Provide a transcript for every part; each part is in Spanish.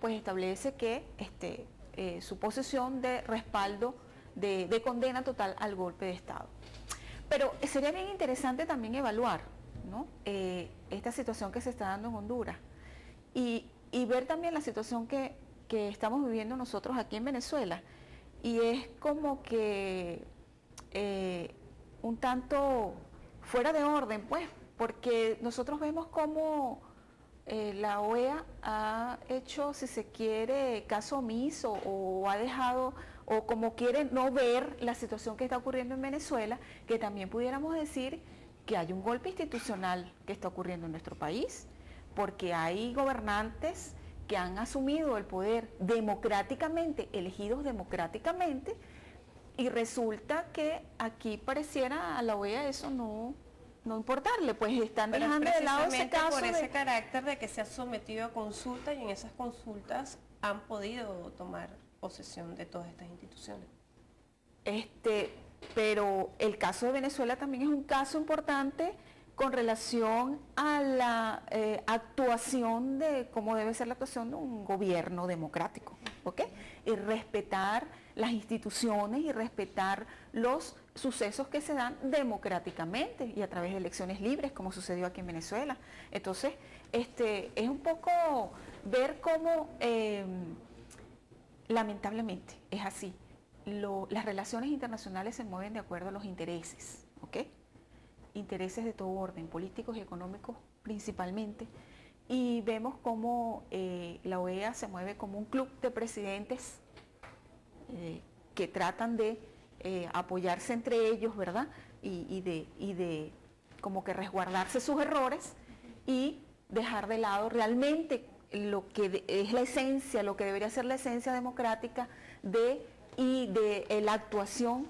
pues establece que su posición de respaldo, de condena total al golpe de Estado. Pero sería bien interesante también evaluar, ¿no?, esta situación que se está dando en Honduras y ver también la situación que estamos viviendo nosotros aquí en Venezuela. Y es como que un tanto fuera de orden, pues, porque nosotros vemos como la OEA ha hecho, si se quiere, caso omiso, o ha dejado, o como quiere no ver la situación que está ocurriendo en Venezuela, que también pudiéramos decir que hay un golpe institucional que está ocurriendo en nuestro país, porque hay gobernantes que han asumido el poder democráticamente, elegidos democráticamente, y resulta que aquí pareciera a la OEA eso no importarle, pues están dejando de lado ese caso. Por ese carácter de que se ha sometido a consulta, y en esas consultas han podido tomar posesión de todas estas instituciones. Pero el caso de Venezuela también es un caso importante con relación a la actuación de cómo debe ser la actuación de un gobierno democrático, ¿ok? Y respetar las instituciones y respetar los sucesos que se dan democráticamente y a través de elecciones libres, como sucedió aquí en Venezuela. Entonces, es un poco ver cómo, lamentablemente, es así. Las relaciones internacionales se mueven de acuerdo a los intereses, ¿ok? Intereses de todo orden, políticos y económicos principalmente, y vemos cómo la OEA se mueve como un club de presidentes que tratan de apoyarse entre ellos, ¿verdad? Y de como que resguardarse sus errores y dejar de lado realmente lo que es la esencia, lo que debería ser la esencia democrática de la actuación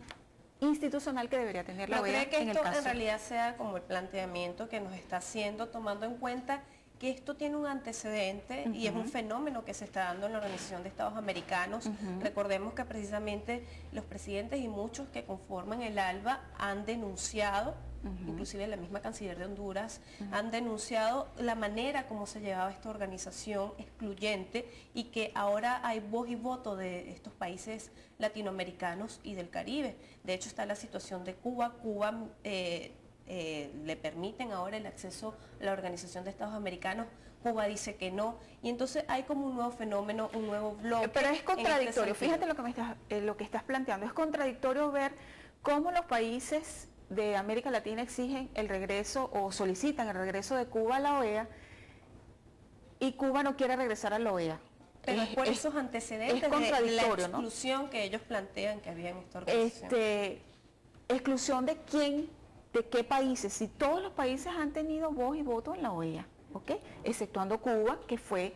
institucional que debería tener la OEA. ¿No cree que esto en realidad sea como el planteamiento que nos está haciendo, tomando en cuenta que esto tiene un antecedente y es un fenómeno que se está dando en la Organización de Estados Americanos? Recordemos que precisamente los presidentes y muchos que conforman el ALBA han denunciado, inclusive la misma canciller de Honduras, han denunciado la manera como se llevaba esta organización excluyente, y que ahora hay voz y voto de estos países latinoamericanos y del Caribe. De hecho, está la situación de Cuba. Le permiten ahora el acceso a la Organización de Estados Americanos, Cuba dice que no, y entonces hay como un nuevo fenómeno, un nuevo bloque. Pero es contradictorio, fíjate lo que estás planteando, es contradictorio ver cómo los países de América Latina exigen el regreso o solicitan el regreso de Cuba a la OEA, y Cuba no quiere regresar a la OEA. Pero es por esos antecedentes de la exclusión, ¿no?, que ellos plantean que había en esta organización. ¿Exclusión de quién? ¿De qué países? Si todos los países han tenido voz y voto en la OEA, ¿ok? Exceptuando Cuba, que fue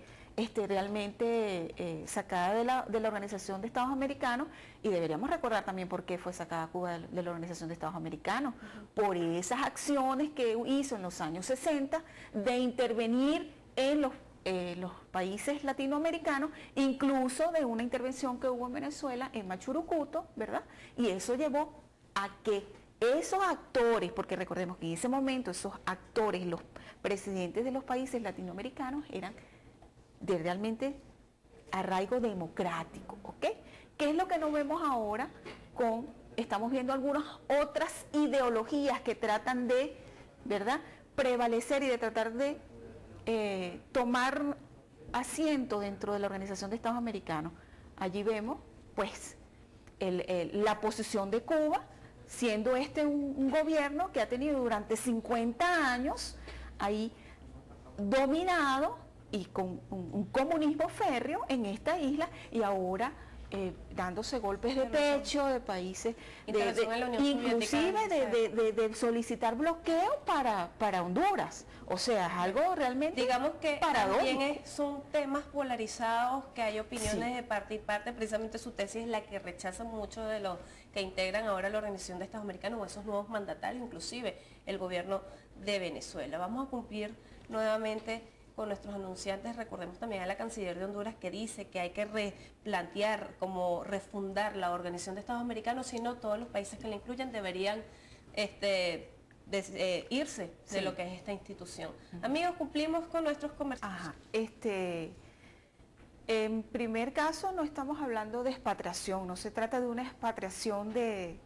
realmente sacada de la Organización de Estados Americanos, y deberíamos recordar también por qué fue sacada Cuba de la Organización de Estados Americanos, por esas acciones que hizo en los años 60 de intervenir en los países latinoamericanos, incluso de una intervención que hubo en Venezuela, en Machurucuto, ¿verdad? Y eso llevó a que esos actores, porque recordemos que en ese momento esos actores, los presidentes de los países latinoamericanos, eran de realmente arraigo democrático, ¿ok? ¿Qué es lo que no vemos ahora estamos viendo algunas otras ideologías que tratan de, ¿verdad?, prevalecer y de tratar de tomar asiento dentro de la Organización de Estados Americanos? Allí vemos, pues, la posición de Cuba, siendo un gobierno que ha tenido durante 50 años ahí dominado y con un comunismo férreo en esta isla, y ahora dándose golpes de pecho de países, inclusive de solicitar bloqueo para Honduras. O sea, es algo realmente, digamos que paradójico. También son temas polarizados, que hay opiniones de parte y parte. Precisamente su tesis es la que rechaza mucho de los que integran ahora la Organización de Estados Americanos, o esos nuevos mandatarios, inclusive el gobierno de Venezuela. Vamos a cumplir nuevamente con nuestros anunciantes. Recordemos también a la canciller de Honduras, que dice que hay que replantear, como refundar la Organización de Estados Americanos, si no todos los países que la incluyen deberían irse de lo que es esta institución. Amigos, cumplimos con nuestros comercios. En primer caso no estamos hablando de expatriación, no se trata de una expatriación de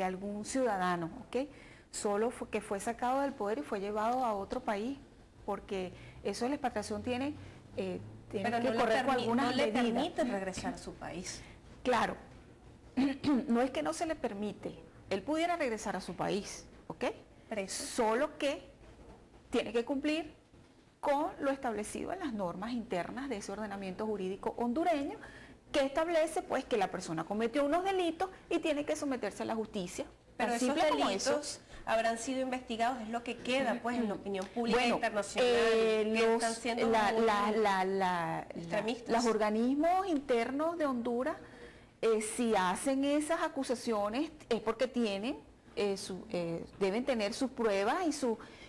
algún ciudadano, ¿ok? Solo que fue sacado del poder y fue llevado a otro país, porque eso de la expatriación tiene Pero que correr con algunas no le medidas. permite regresar a su país. Claro, no es que no se le permite, él pudiera regresar a su país, ¿ok? Preso. Solo que tiene que cumplir con lo establecido en las normas internas de ese ordenamiento jurídico hondureño, que establece pues que la persona cometió unos delitos y tiene que someterse a la justicia. Pero Tan esos simple como delitos habrán sido investigados, es lo que queda pues en la opinión pública Bueno, internacional, que están siendo extremistas. los organismos internos de Honduras, si hacen esas acusaciones es porque tienen, deben tener sus pruebas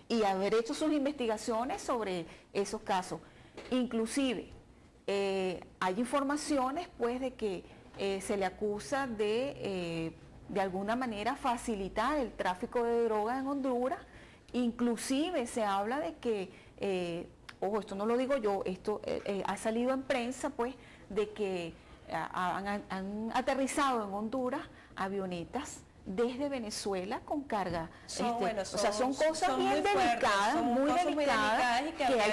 y haber hecho sus investigaciones sobre esos casos. Inclusive, hay informaciones pues de que se le acusa de alguna manera facilitar el tráfico de drogas en Honduras. Inclusive se habla de que, ojo, esto no lo digo yo, esto ha salido en prensa pues de que han aterrizado en Honduras avionetas desde Venezuela con carga. Son cosas bien delicadas, muy delicadas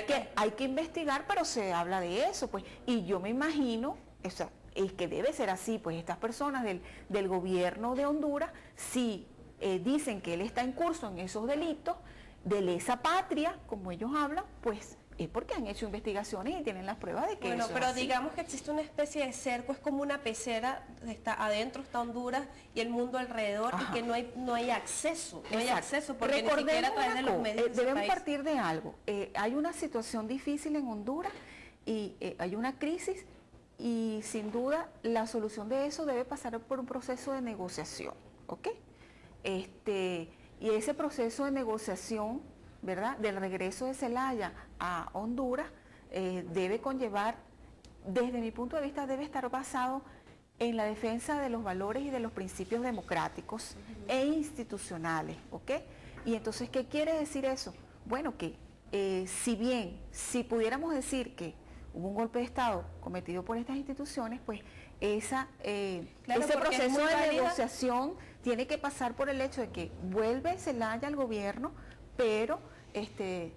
que hay que investigar, pero se habla de eso, pues. Y yo me imagino, o sea, es que debe ser así, pues estas personas del gobierno de Honduras, si dicen que él está en curso en esos delitos, de lesa patria, como ellos hablan, pues es porque han hecho investigaciones y tienen las pruebas de que bueno, eso pero es así. digamos que existe una especie de cerco, es como una pecera, adentro está Honduras y el mundo alrededor. Ajá. Y que no hay acceso, porque ni siquiera a través de los medios debemos partir de algo. Hay una situación difícil en Honduras y hay una crisis y sin duda la solución de eso debe pasar por un proceso de negociación, ¿ok? Y ese proceso de negociación, ¿verdad?, del regreso de Zelaya a Honduras, debe conllevar, desde mi punto de vista, debe estar basado en la defensa de los valores y de los principios democráticos e institucionales, ¿ok? Y entonces, ¿qué quiere decir eso? Bueno, que si pudiéramos decir que hubo un golpe de Estado cometido por estas instituciones, pues ese proceso de negociación tiene que pasar por el hecho de que vuelve Zelaya al gobierno, pero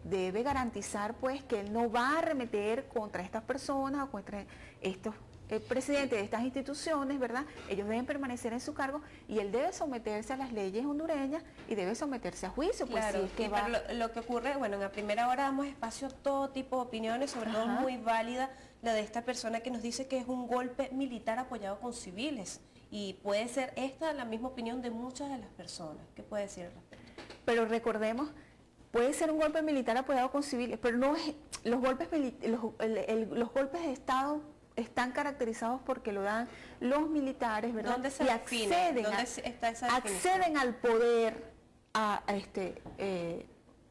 debe garantizar pues que él no va a arremeter contra estas personas o contra estos presidentes de estas instituciones, ¿verdad? Ellos deben permanecer en su cargo y él debe someterse a las leyes hondureñas y debe someterse a juicio. Pues, claro, si es que pero lo que ocurre, bueno, en la primera hora damos espacio a todo tipo de opiniones, sobre todo muy válida la de esta persona que nos dice que es un golpe militar apoyado con civiles, y puede ser esta la misma opinión de muchas de las personas. ¿Qué puede decir al respecto? Pero recordemos, puede ser un golpe militar apoyado con civiles, pero no es, los golpes de Estado están caracterizados porque lo dan los militares, ¿verdad? ¿Dónde se define? ¿Dónde está esa definición? Acceden al poder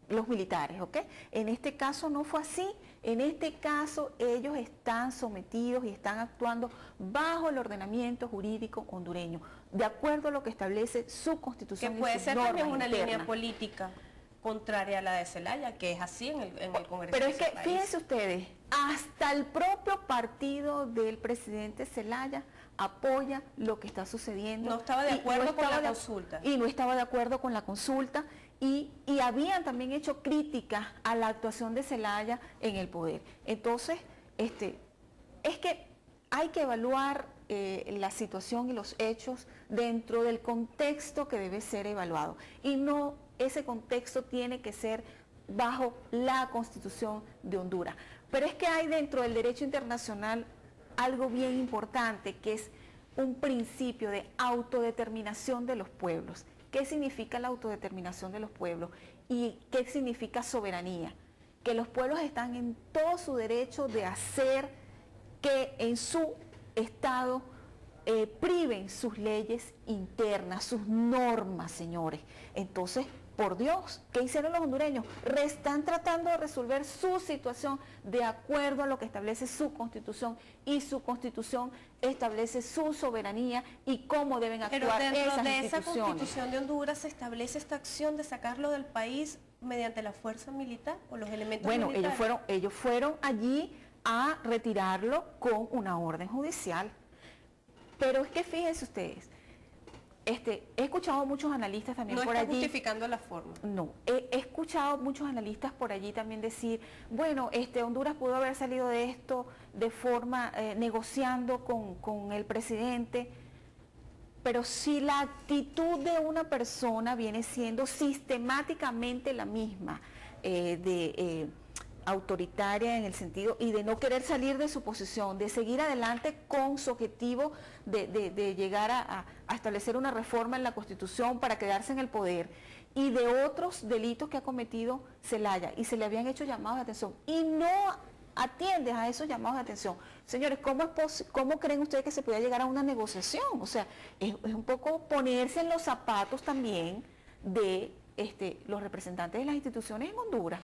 los militares, ¿ok? En este caso no fue así. En este caso ellos están sometidos y están actuando bajo el ordenamiento jurídico hondureño, de acuerdo a lo que establece su constitución. Que puede ser también una línea política contraria a la de Zelaya, que es así en el Congreso. Pero es que, fíjense ustedes, hasta el propio partido del presidente Zelaya apoya lo que está sucediendo. No estaba de acuerdo con la consulta. Y no estaba de acuerdo con la consulta. Y habían también hecho críticas a la actuación de Zelaya en el poder. Entonces, es que hay que evaluar la situación y los hechos dentro del contexto que debe ser evaluado. Y no, ese contexto tiene que ser bajo la Constitución de Honduras. Pero es que hay dentro del derecho internacional algo bien importante, que es un principio de autodeterminación de los pueblos. ¿Qué significa la autodeterminación de los pueblos? ¿Y qué significa soberanía? Que los pueblos están en todo su derecho de hacer que en su estado priven sus leyes internas, sus normas, señores. Entonces, por Dios, ¿qué hicieron los hondureños? Están tratando de resolver su situación de acuerdo a lo que establece su constitución, y su constitución establece su soberanía y cómo deben actuar esas instituciones. Pero dentro de esa constitución de Honduras se establece esta acción de sacarlo del país mediante la fuerza militar o los elementos militares. Bueno, ellos fueron allí a retirarlo con una orden judicial. Pero es que fíjense ustedes, he escuchado a muchos analistas también no por está allí. justificando la forma. No, he escuchado a muchos analistas por allí también decir, bueno, Honduras pudo haber salido de esto de forma negociando con el presidente, pero si la actitud de una persona viene siendo sistemáticamente la misma, autoritaria en el sentido y de no querer salir de su posición, de seguir adelante con su objetivo de llegar a establecer una reforma en la Constitución para quedarse en el poder, y de otros delitos que ha cometido Zelaya, y se le habían hecho llamados de atención, y no atiendes a esos llamados de atención. Señores, ¿cómo creen ustedes que se puede llegar a una negociación? O sea, es un poco ponerse en los zapatos también de los representantes de las instituciones en Honduras.